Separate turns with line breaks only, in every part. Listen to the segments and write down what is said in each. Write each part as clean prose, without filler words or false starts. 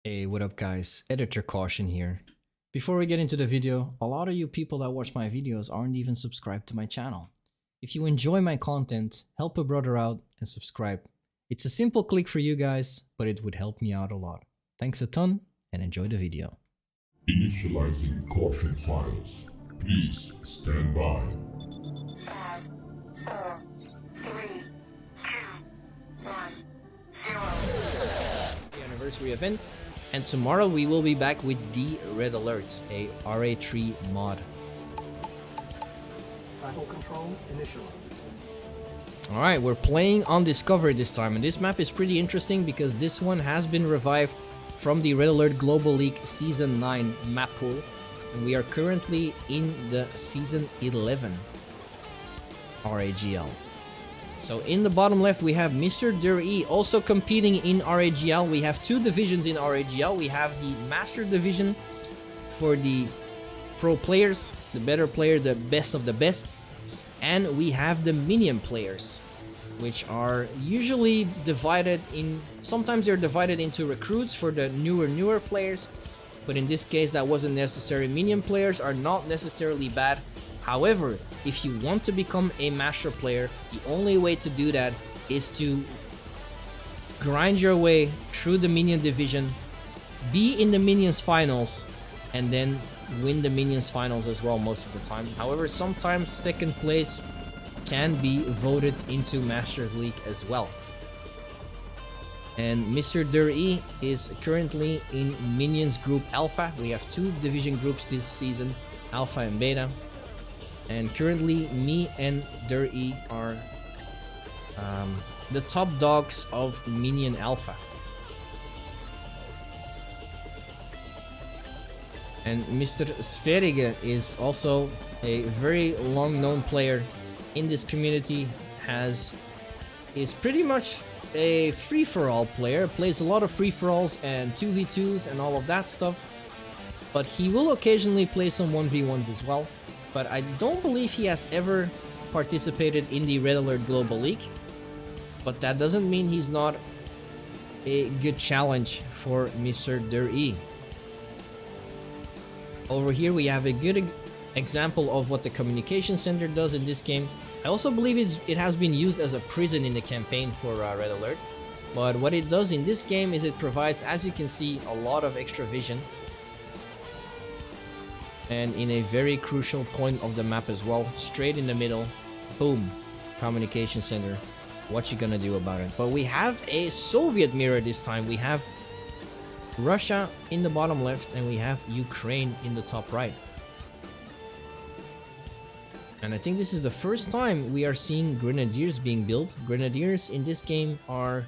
Hey, what up guys? Editor Caution here. Before we get into the video, a lot of you people that watch my videos aren't even subscribed to my channel. If you enjoy my content, help a brother out and subscribe. It's a simple click for you guys, but it would help me out a lot. Thanks a ton and enjoy the video.
Initializing caution files. Please stand by.
5, 4, 3, 2, 1, 0.
The anniversary event, and tomorrow we will be back with the Red Alert, a RA3 mod.
Battle control initialized.
Alright, we're playing on Discovery this time, and this map is pretty interesting because this one has been revived from the Red Alert Global League Season 9 map pool, and we are currently in the Season 11 RAGL. So in the bottom left we have Mr. DerE also competing in RAGL. We have two divisions in RAGL. We have the Master Division for the pro players, the better player, the best of the best. And we have the minion players, which are usually divided in... Sometimes they're divided into recruits for the newer players. But in this case that wasn't necessary. Minion players are not necessarily bad. However, if you want to become a master player, the only way to do that is to grind your way through the minion division, be in the minions finals, and then win the minions finals as well most of the time. However, sometimes second place can be voted into Masters League as well. And Mr. DerE is currently in Minions Group Alpha. We have two division groups this season, Alpha and Beta. And currently, me and DerE are the top dogs of Minion Alpha. And Mr. Sverige is also a very long-known player in this community. Is pretty much a free-for-all player. Plays a lot of free-for-alls and 2v2s and all of that stuff. But he will occasionally play some 1v1s as well. But I don't believe he has ever participated in the Red Alert Global League. But that doesn't mean he's not a good challenge for Mr. DerE. Over here we have a good example of what the communication center does in this game. I also believe it has been used as a prison in the campaign for Red Alert. But what it does in this game is it provides, as you can see, a lot of extra vision. And in a very crucial point of the map as well, straight in the middle, boom, communication center. What you gonna do about it? But we have a Soviet mirror this time. We have Russia in the bottom left and we have Ukraine in the top right. And I think this is the first time we are seeing grenadiers being built. Grenadiers in this game are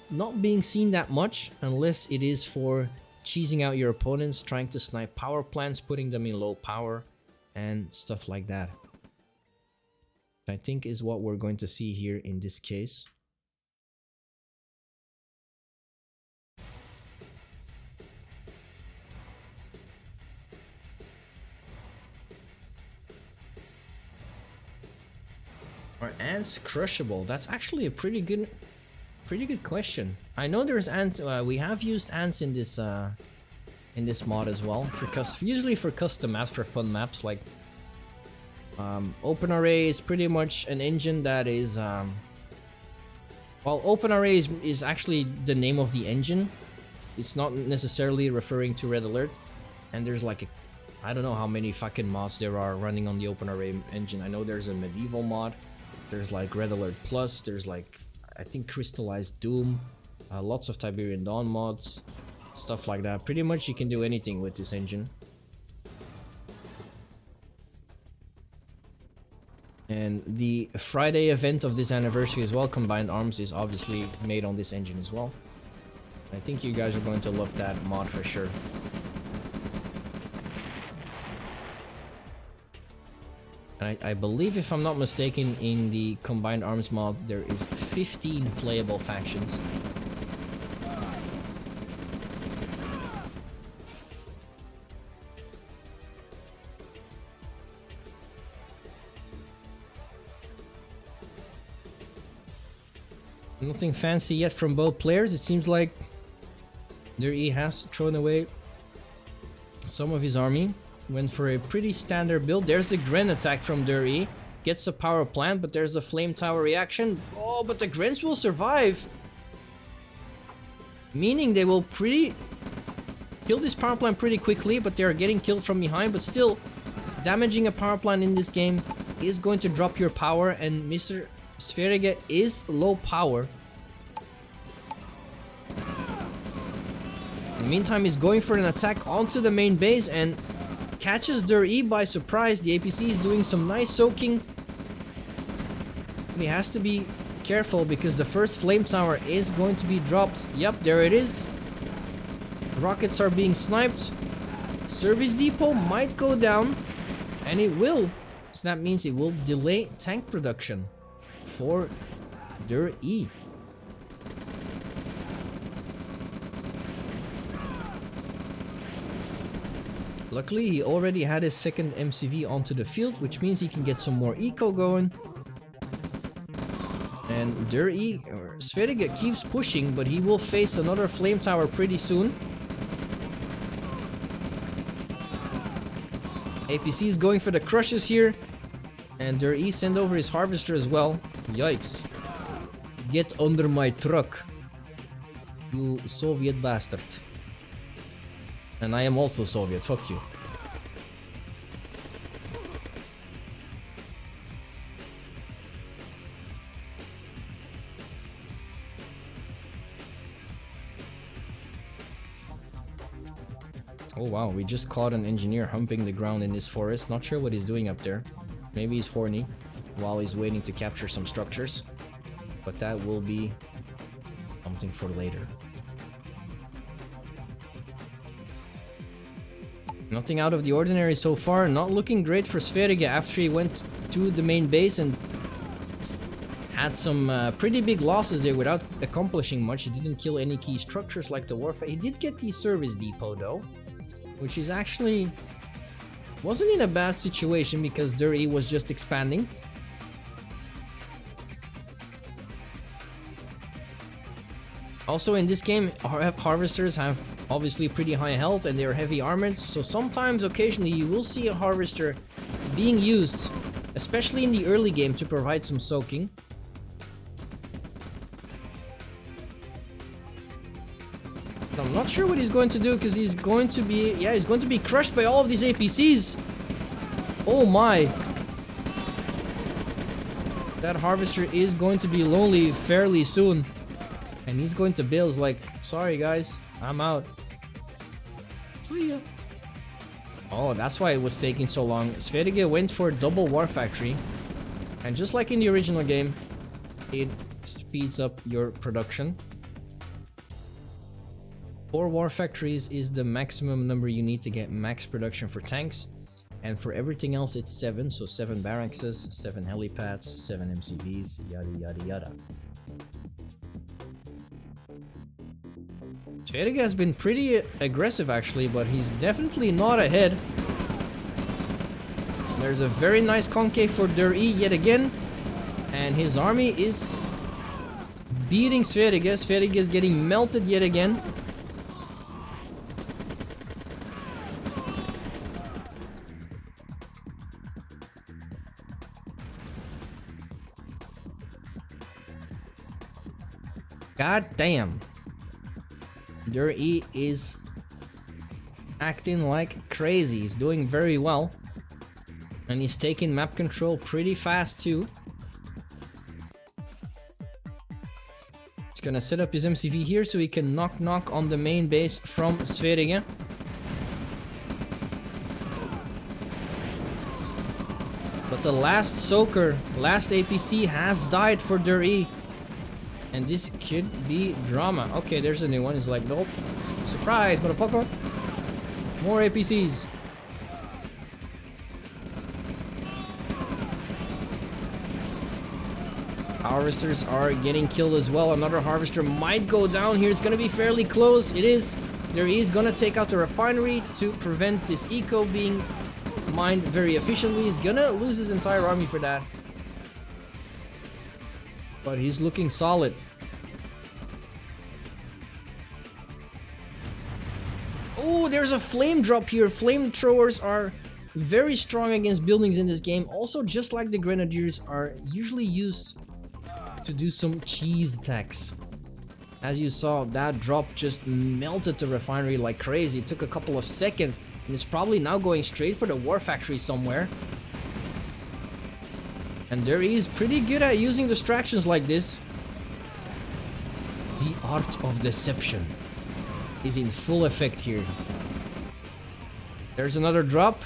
not being seen that much unless it is for cheesing out your opponents, trying to snipe power plants, putting them in low power, and stuff like that. I think is what we're going to see here in this case. Are ants crushable? That's actually a pretty good question. I know there's ants. We have used ants in this mod as well. Usually for custom maps, for fun maps like OpenRA is pretty much an engine that is well, OpenRA is actually the name of the engine. It's not necessarily referring to Red Alert. And there's like I don't know how many fucking mods there are running on the OpenRA engine. I know there's a medieval mod. There's like Red Alert Plus. There's like I think Crystallized Doom, lots of Tiberian Dawn mods, stuff like that. Pretty much you can do anything with this engine. And the Friday event of this anniversary as well, Combined Arms, is obviously made on this engine as well. I think you guys are going to love that mod for sure. And I believe, if I'm not mistaken, in the Combined Arms mod, there is 15 playable factions. Nothing fancy yet from both players. It seems like DerE has thrown away some of his army. Went for a pretty standard build. There's the Gren attack from DerE. Gets a power plant, but there's the flame tower reaction. Oh, but the Grens will survive. Meaning they will kill this power plant pretty quickly, but they are getting killed from behind. But still, damaging a power plant in this game is going to drop your power, and Mr. Sverige is low power. In the meantime, he's going for an attack onto the main base and catches DerE by surprise. The APC is doing some nice soaking. He has to be careful because the first flame tower is going to be dropped. Yep, there it is. Rockets are being sniped. Service depot might go down, and it will. So that means it will delay tank production for DerE. Luckily, he already had his second MCV onto the field, which means he can get some more eco going. And DerE, or Sverige, keeps pushing, but he will face another flame tower pretty soon. APC is going for the crushes here, and DerE send over his harvester as well. Yikes. Get under my truck, you Soviet bastard. And I am also Soviet, fuck you. Oh wow, we just caught an engineer humping the ground in this forest. Not sure what he's doing up there. Maybe he's horny while he's waiting to capture some structures. But that will be something for later. Nothing out of the ordinary so far. Not looking great for Sverige after he went to the main base and had some pretty big losses there without accomplishing much. He didn't kill any key structures like the warfare. He did get the service depot though, which is actually wasn't in a bad situation because DerE was just expanding. Also in this game, harvesters have obviously pretty high health and they're heavy armored, so sometimes occasionally you will see a harvester being used, especially in the early game, to provide some soaking. I'm not sure what he's going to do because he's going to be, yeah, he's going to be crushed by all of these APCs. Oh my. That harvester is going to be lonely fairly soon. And he's going to bail, like, sorry guys, I'm out. See ya. Oh, that's why it was taking so long. Sverige went for double war factory. And just like in the original game, it speeds up your production. 4 war factories is the maximum number you need to get max production for tanks. And for everything else it's 7, so 7 barracks, 7 helipads, 7 MCVs, yada yada yada. Sverige has been pretty aggressive actually, but he's definitely not ahead. There's a very nice concave for DerE yet again. And his army is beating Sverige. Sverige is getting melted yet again. God damn. DerE is acting like crazy. He's doing very well. And he's taking map control pretty fast too. He's gonna set up his MCV here so he can knock on the main base from Sverige. But the last soaker, last APC has died for DerE. And this could be drama. Okay, there's a new one. He's like, nope. Surprise, motherfucker. More APCs. Harvesters are getting killed as well. Another harvester might go down here. It's gonna be fairly close. It is. DerE is gonna take out the refinery to prevent this eco being mined very efficiently. He's gonna lose his entire army for that. But he's looking solid. Oh, there's a flame drop here. Flamethrowers are very strong against buildings in this game. Also, just like the grenadiers, are usually used to do some cheese attacks. As you saw, that drop just melted the refinery like crazy. It took a couple of seconds, and it's probably now going straight for the war factory somewhere. And DerE is pretty good at using distractions like this. The art of deception is in full effect here. There's another drop.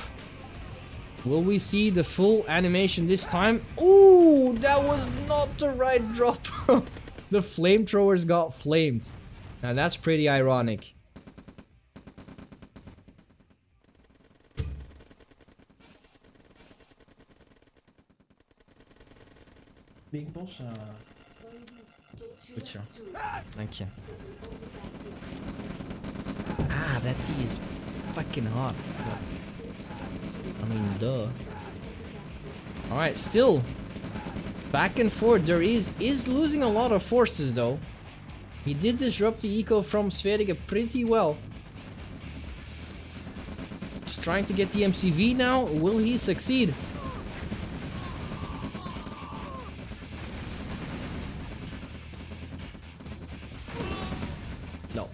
Will we see the full animation this time? Ooh, that was not the right drop. The flamethrowers got flamed. Now that's pretty ironic.
Big boss.
Goed zo. Dank je. Ah, that tea is fucking hot. I mean, duh. Alright, still. Back and forth. DerE is losing a lot of forces though. He did disrupt the eco from Sverige pretty well. He's trying to get the MCV now. Will he succeed? No.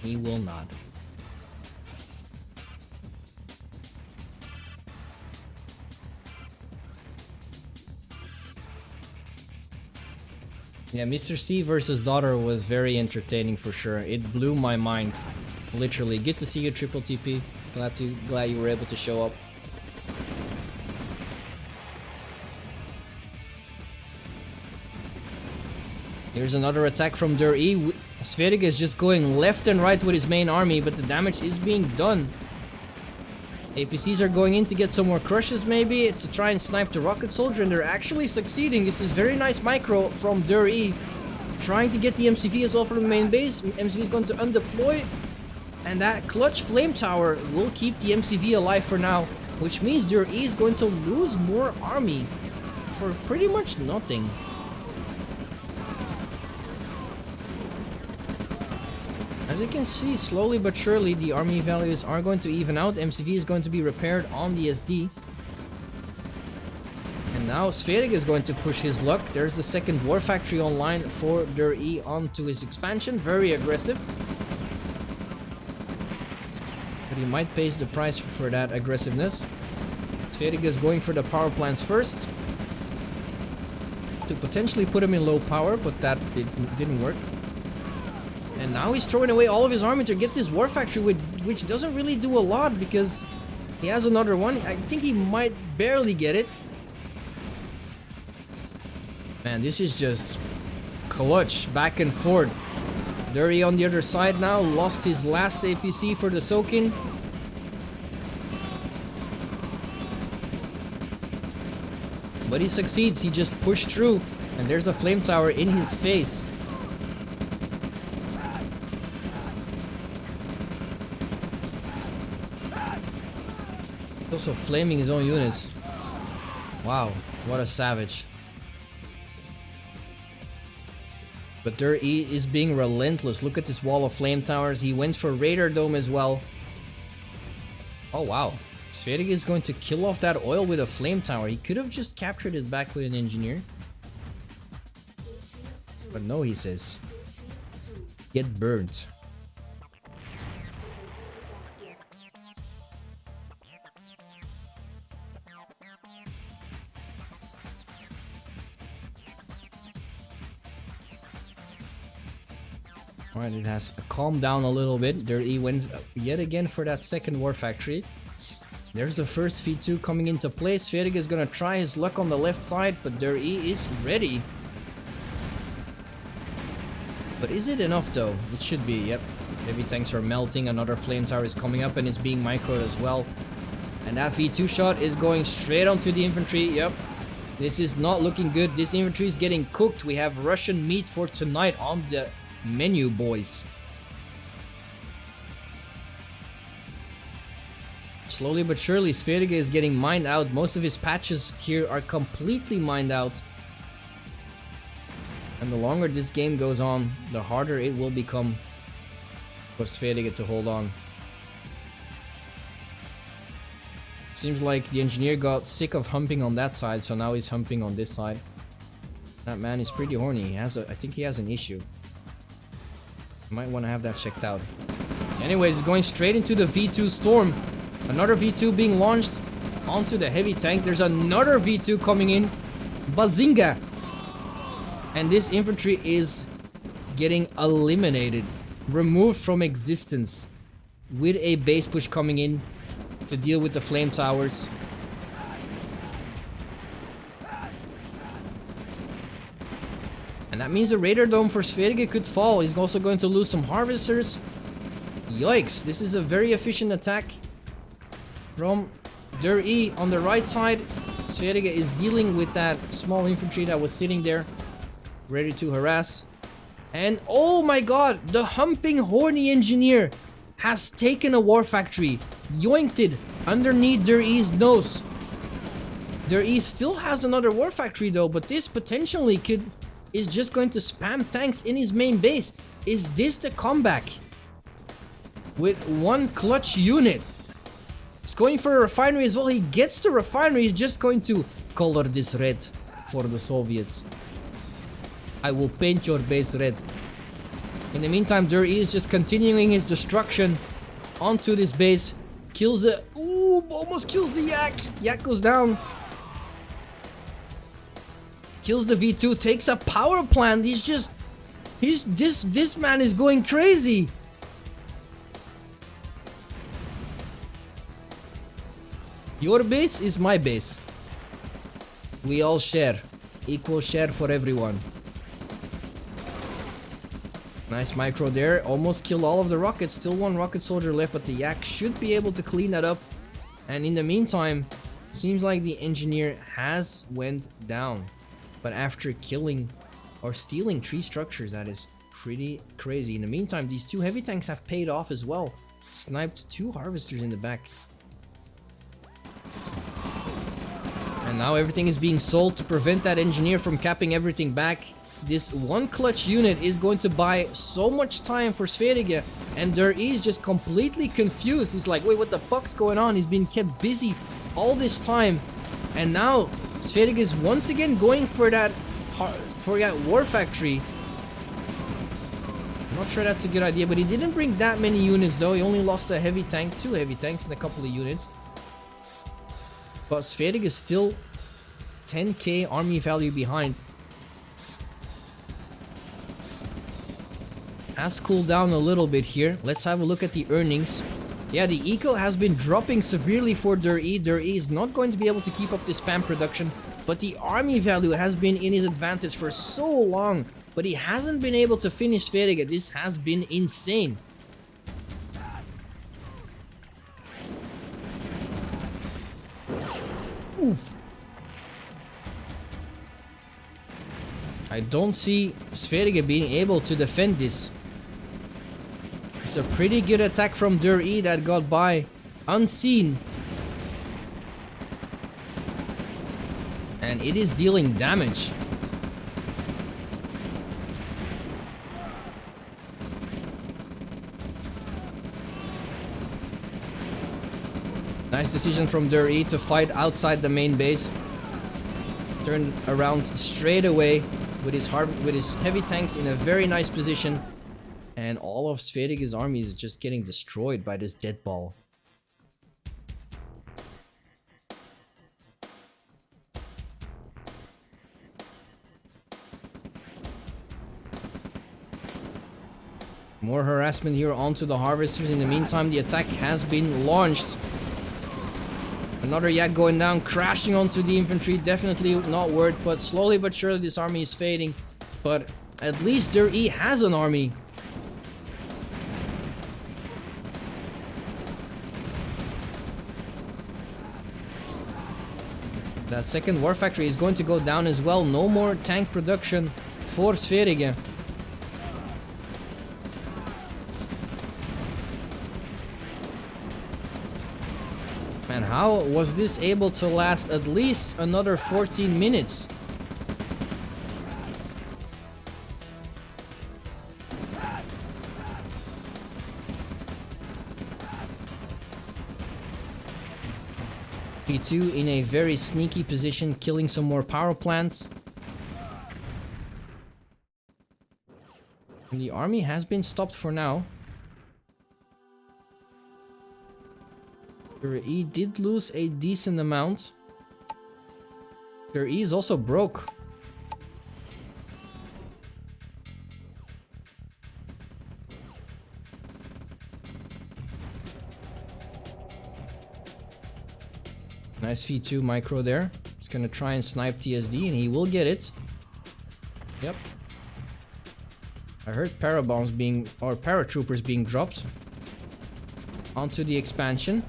He will not. Yeah, Mr. C versus Daughter was very entertaining for sure. It blew my mind. Literally. Good to see you, Triple TP. Glad you were able to show up. Here's another attack from DerE. Sverige is just going left and right with his main army, but the damage is being done. APCs are going in to get some more crushes maybe, to try and snipe the rocket soldier, and they're actually succeeding. This is very nice micro from DerE. Trying to get the MCV as well from the main base. MCV is going to undeploy. And that clutch flame tower will keep the MCV alive for now. Which means DerE is going to lose more army for pretty much nothing. As you can see, slowly but surely the army values are going to even out. MCV is going to be repaired on the SD. And now Sverige is going to push his luck. There's the second war factory online for DerE onto his expansion. Very aggressive. But he might pay the price for that aggressiveness. Sverige is going for the power plants first, to potentially put him in low power, but that didn't work. And now he's throwing away all of his army to get this war factory, which doesn't really do a lot because he has another one. I think he might barely get it. Man, this is just clutch back and forth. DerE on the other side now, lost his last APC for the soak-in. But he succeeds, he just pushed through, and there's a flame tower in his face. Also flaming his own units. Wow, what a savage. But DerE is being relentless. Look at this wall of flame towers. He went for radar dome as well. Oh wow. Sverige is going to kill off that oil with a flame tower. He could have just captured it back with an engineer. But no, he says. Get burnt. Alright, it has calmed down a little bit. DerE went yet again for that second war factory. There's the first V2 coming into play. Sverige is gonna try his luck on the left side, but DerE is ready. But is it enough though? It should be, yep. Heavy tanks are melting, another flame tower is coming up and it's being microed as well. And that V2 shot is going straight onto the infantry, yep. This is not looking good. This infantry is getting cooked. We have Russian meat for tonight on the menu, boys. Slowly but surely, Sverige is getting mined out. Most of his patches here are completely mined out. And the longer this game goes on, the harder it will become for Sverige to hold on. Seems like the engineer got sick of humping on that side, so now he's humping on this side. That man is pretty horny. He has I think he has an issue. Might want to have that checked out. Anyways, he's going straight into the V2 storm. Another V2 being launched onto the heavy tank. There's another V2 coming in. Bazinga! And this infantry is getting eliminated. Removed from existence. With a base push coming in to deal with the flame towers. And that means the radar dome for Sverige could fall. He's also going to lose some harvesters. Yikes, this is a very efficient attack from DerE on the right side. Sverige is dealing with that small infantry that was sitting there, ready to harass. And oh my god, the humping horny engineer has taken a war factory, yoinked it underneath DerE's nose. DerE still has another war factory though, but this potentially is just going to spam tanks in his main base. Is this the comeback? With one clutch unit. He's going for a refinery as well. He gets the refinery. He's just going to color this red for the Soviets. I will paint your base red. In the meantime, DerE is just continuing his destruction onto this base. Kills the... Ooh, almost kills the Yak. Yak goes down. Kills the V2. Takes a power plant. This man is going crazy. Your base is my base. We all share. Equal share for everyone. Nice micro there. Almost killed all of the rockets. Still one rocket soldier left, but the Yak should be able to clean that up. And in the meantime, seems like the engineer has went down. But after killing or stealing 3 structures, that is pretty crazy. In the meantime, these 2 heavy tanks have paid off as well. Sniped 2 harvesters in the back. And now everything is being sold to prevent that engineer from capping everything back. This one clutch unit is going to buy so much time for Sverige, and DerE is just completely confused. He's like, wait, what the fuck's going on? He's been kept busy all this time, and now Sverige is once again going for that war factory. I'm not sure that's a good idea, but he didn't bring that many units though. He only lost a heavy tank, 2 heavy tanks, and a couple of units. But Sverige is still 10k army value behind. Has cooled down a little bit here. Let's have a look at the earnings. Yeah, the eco has been dropping severely for DerE. DerE is not going to be able to keep up this spam production, but the army value has been in his advantage for so long, but he hasn't been able to finish Sverige. This has been insane. Oof. I don't see Sverige being able to defend this. It's a pretty good attack from DerE that got by unseen. And it is dealing damage. Nice decision from DerE to fight outside the main base. Turned around straight away with his heavy tanks in a very nice position. And all of Sverige's army is just getting destroyed by this dead ball. More harassment here onto the harvesters. In the meantime, the attack has been launched. Another Yak going down, crashing onto the infantry. Definitely not worth, but slowly but surely this army is fading. But at least DerE has an army. That second war factory is going to go down as well. No more tank production for Sverige. Man, how was this able to last at least another 14 minutes? P2 in a very sneaky position, killing some more power plants. And the army has been stopped for now. DerE did lose a decent amount. DerE is also broke. Nice V2 micro there. He's gonna try and snipe TSD and he will get it. Yep. I heard parabombs being, or paratroopers being dropped onto the expansion.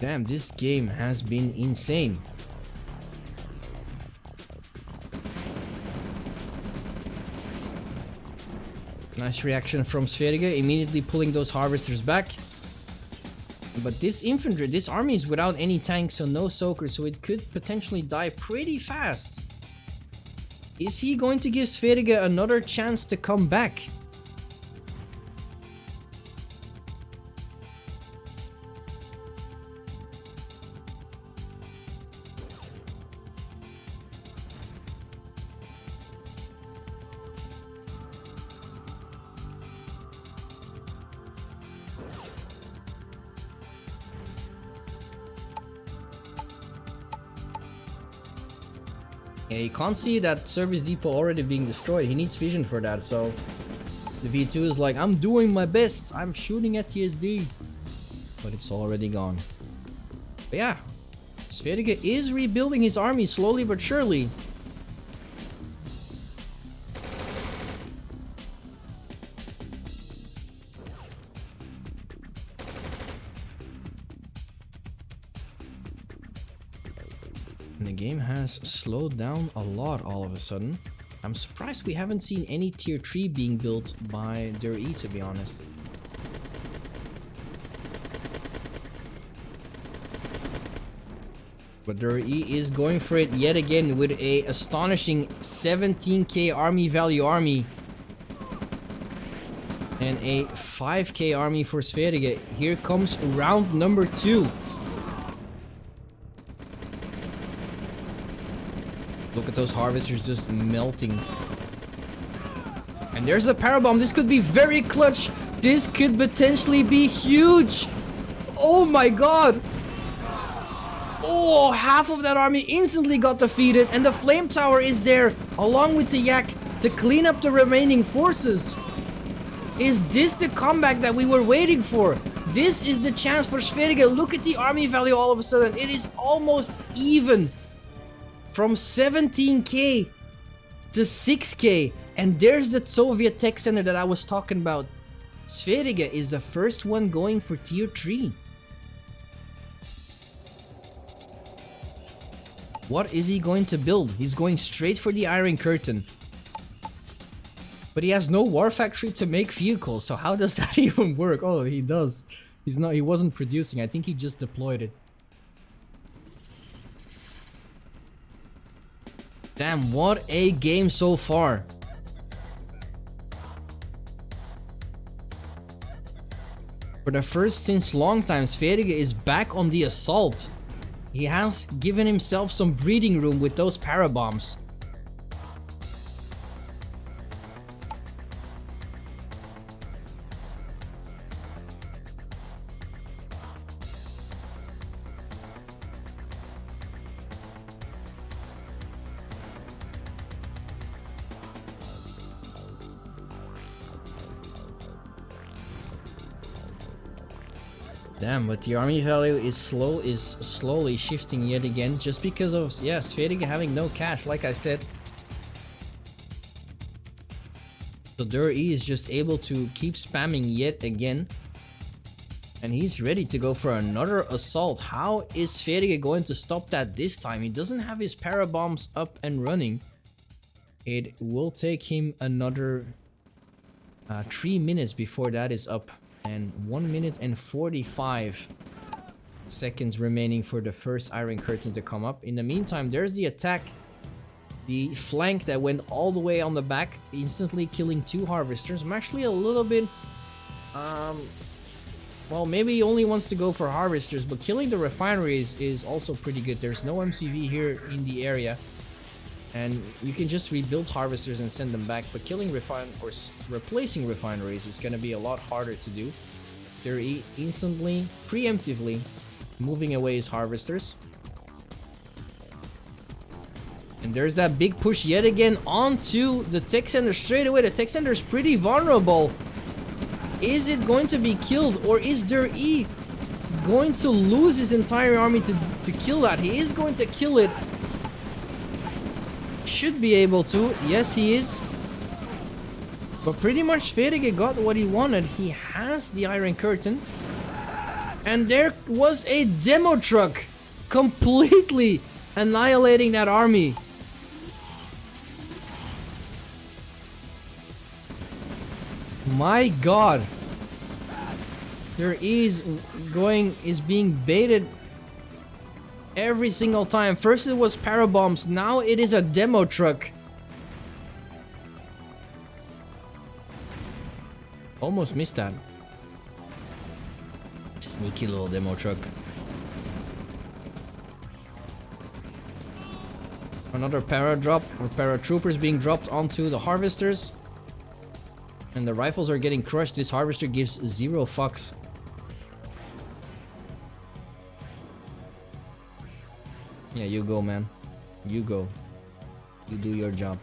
Damn, this game has been insane. Nice reaction from Sverige, immediately pulling those harvesters back. But this infantry, this army is without any tanks, so no soakers, so it could potentially die pretty fast. Is he going to give Sverige another chance to come back? Yeah, you can't see that service depot already being destroyed. He needs vision for that, so the V2 is like, I'm doing my best. I'm shooting at TSD. But it's already gone. But yeah, Sverige is rebuilding his army slowly but surely. And the game has slowed down a lot all of a sudden. I'm surprised we haven't seen any tier 3 being built by DerE, to be honest. But DerE is going for it yet again with a astonishing 17k army value army. And a 5k army for Sverige. Here comes round number 2. Look at those harvesters just melting. And there's a parabomb. This could be very clutch. This could potentially be huge. Oh my god. Oh, half of that army instantly got defeated. And the flame tower is there along with the yak to clean up the remaining forces. Is this the comeback that we were waiting for? This is the chance for Sverige. Look at the army value all of a sudden. It is almost even. From 17k to 6k. And there's the Soviet tech center that I was talking about. Sverige is the first one going for tier 3. What is he going to build? He's going straight for the Iron Curtain. But he has no war factory to make vehicles, so how does that even work? Oh, he does. He wasn't producing. I think he just deployed it. Damn, what a game so far. For the first since long time, Sverige is back on the assault. He has given himself some breathing room with those parabombs. Damn, but the army value is slowly shifting yet again, just because of, yeah, Sverige having no cash, like I said. So DerE is just able to keep spamming yet again. And he's ready to go for another assault. How is Sverige going to stop that this time? He doesn't have his parabombs up and running. It will take him another 3 minutes before that is up. And 1 minute and 45 seconds remaining for the first Iron Curtain to come up. In the meantime, there's the attack. The flank that went all the way on the back, instantly killing 2 harvesters. I'm actually a little bit Well, maybe he only wants to go for harvesters, but killing the refineries is also pretty good. There's no MCV here in the area, and you can just rebuild harvesters and send them back. But killing replacing refineries is going to be a lot harder to do. They're instantly, preemptively moving away his harvesters. And there's that big push yet again onto the tech center straight away. The tech center is pretty vulnerable. Is it going to be killed, or is DerE going to lose his entire army to kill that? He is going to kill it. Should be able to. Yes, he is. But pretty much Sverige got what he wanted. He has the Iron Curtain. And there was a demo truck completely annihilating that army. My god. There is being baited every single time. First it was parabombs, now it is a demo truck. Almost missed that. Sneaky little demo truck. Another para drop with paratroopers being dropped onto the harvesters. And the rifles are getting crushed. This harvester gives 0 fucks. Yeah, you go, man. You go. You do your job.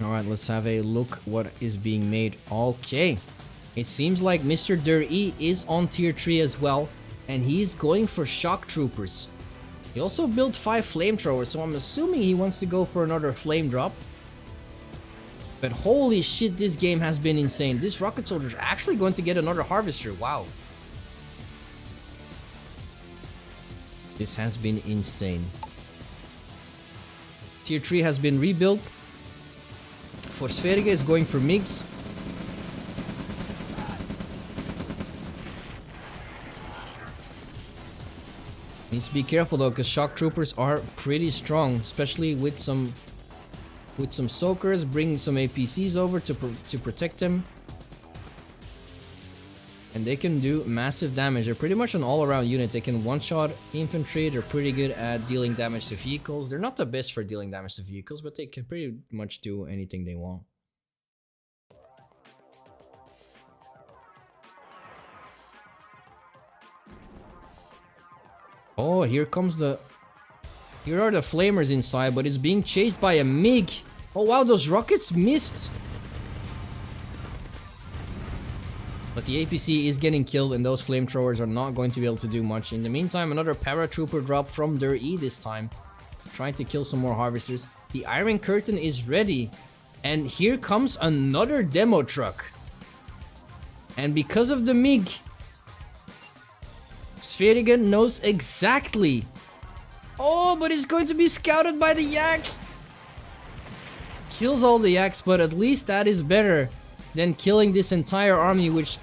Alright, let's have a look what is being made. Okay. It seems like Mr. DerE is on tier 3 as well. And he's going for shock troopers. He also built 5 flamethrowers, so I'm assuming he wants to go for another flame drop. But holy shit, this game has been insane. This rocket soldier is actually going to get another harvester. Wow. This has been insane. Tier 3 has been rebuilt. For Sverige is going for MiGs. Needs to be careful though, because shock troopers are pretty strong, especially with some soakers. Bring some APCs over to protect them, and they can do massive damage. They're pretty much an all-around unit. They can one-shot infantry. They're pretty good at dealing damage to vehicles. They're not the best for dealing damage to vehicles, but they can pretty much do anything they want. Oh, here are the flamers inside, but it's being chased by a MiG. Oh wow, those rockets missed. But the APC is getting killed, and those flamethrowers are not going to be able to do much. In the meantime, another paratrooper drop from DerE this time, trying to kill some more harvesters. The Iron Curtain is ready, and here comes another demo truck. And because of the MiG, Sverige knows exactly. Oh, but it's going to be scouted by the Yak. Kills all the Yaks, but at least that is better than killing this entire army, which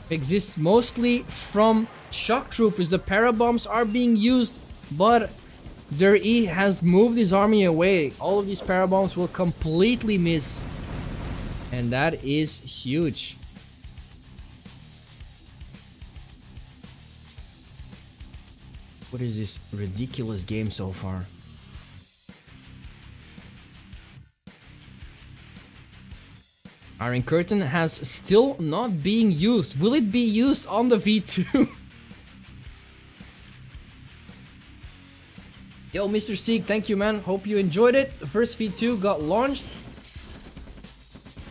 exists mostly from shock troopers. The parabombs are being used, but DerE has moved his army away. All of these parabombs will completely miss, and that is huge. What is this ridiculous game so far? Iron Curtain has still not being used. Will it be used on the V2? Yo, Mr. Sieg, thank you, man. Hope you enjoyed it. The first V2 got launched,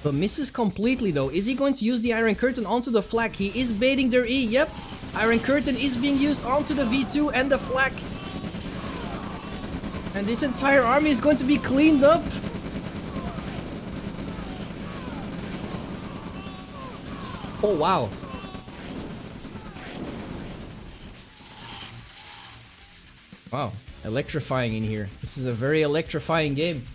but misses completely though. Is he going to use the Iron Curtain onto the flak? He is baiting DerE. Yep. Iron Curtain is being used onto the V2 and the flak. And this entire army is going to be cleaned up. Oh, wow. Wow, electrifying in here. This is a very electrifying game.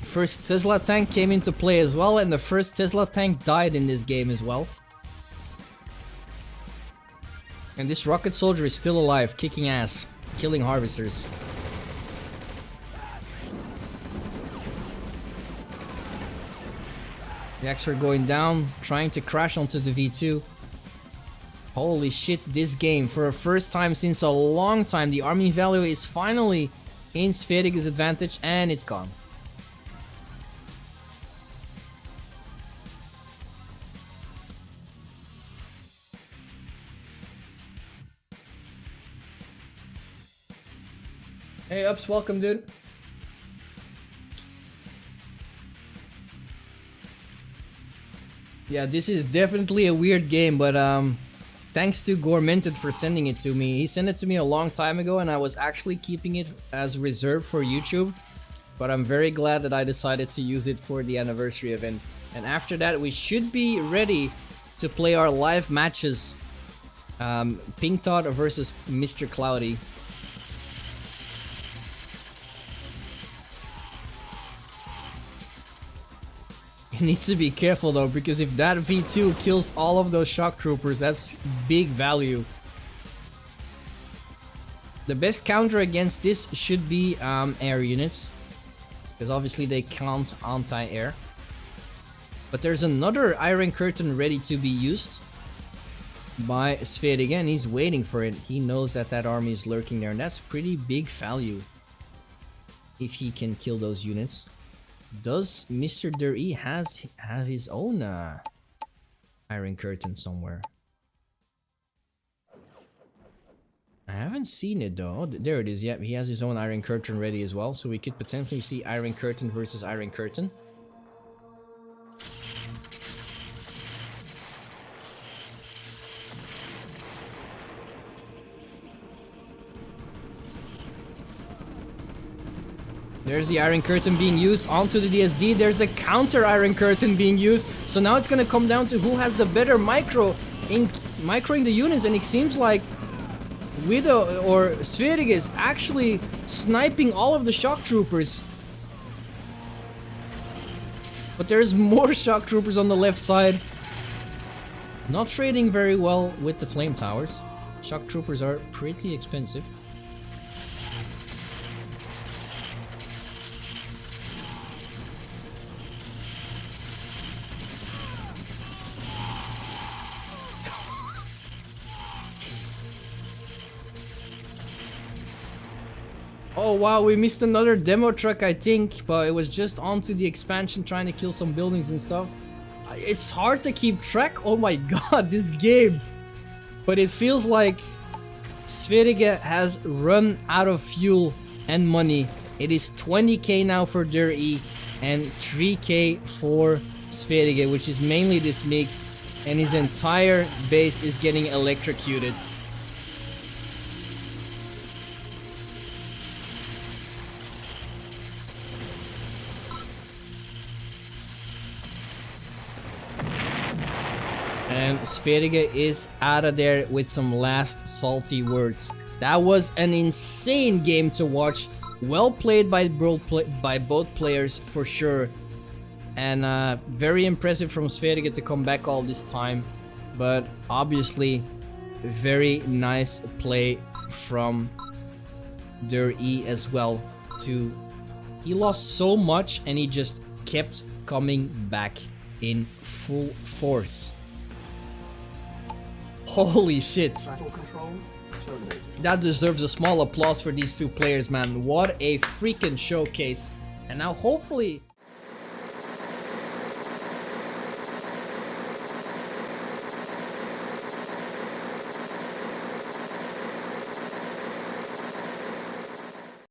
First Tesla tank came into play as well, and the first Tesla tank died in this game as well. And this rocket soldier is still alive, kicking ass, killing harvesters. The X are going down, trying to crash onto the V2. Holy shit, this game, for the first time since a long time, the army value is finally in Spherica's advantage, and it's gone. Hey, Ups, welcome, dude. Yeah, this is definitely a weird game, but thanks to Gormented for sending it to me. He sent it to me a long time ago, and I was actually keeping it as reserved for YouTube. But I'm very glad that I decided to use it for the anniversary event. And after that, we should be ready to play our live matches. Pink Todd versus Mr. Cloudy. You need to be careful though, because if that V2 kills all of those shock troopers, that's big value. The best counter against this should be air units, because obviously they count anti-air. But there's another Iron Curtain ready to be used by Sphere again. He's waiting for it. He knows that that army is lurking there, and that's pretty big value if he can kill those units. Does Mr. DerE have his own Iron Curtain somewhere? I haven't seen it though. Oh, there it is. Yep, he has his own Iron Curtain ready as well, so we could potentially see Iron Curtain versus Iron Curtain. There's the Iron Curtain being used onto the DSD. There's the counter Iron Curtain being used. So now it's gonna come down to who has the better microing the units, and it seems like Widow or Spheric is actually sniping all of the shock troopers. But there's more shock troopers on the left side. Not trading very well with the flame towers. Shock troopers are pretty expensive. Oh wow, we missed another demo truck I think, but it was just onto the expansion trying to kill some buildings and stuff. It's hard to keep track, oh my god, this game. But it feels like Spherica has run out of fuel and money. It is 20k now for DerE and 3k for Spherica, which is mainly this MiG, and his entire base is getting electrocuted. And Spherica is out of there with some last salty words. That was an insane game to watch. Well played by both players for sure. And very impressive from Spherica to come back all this time. But obviously, very nice play from DerE as well. He lost so much and he just kept coming back in full force. Holy shit.
Battle control terminated.
That deserves a small applause for these two players, man. What a freaking showcase. And now hopefully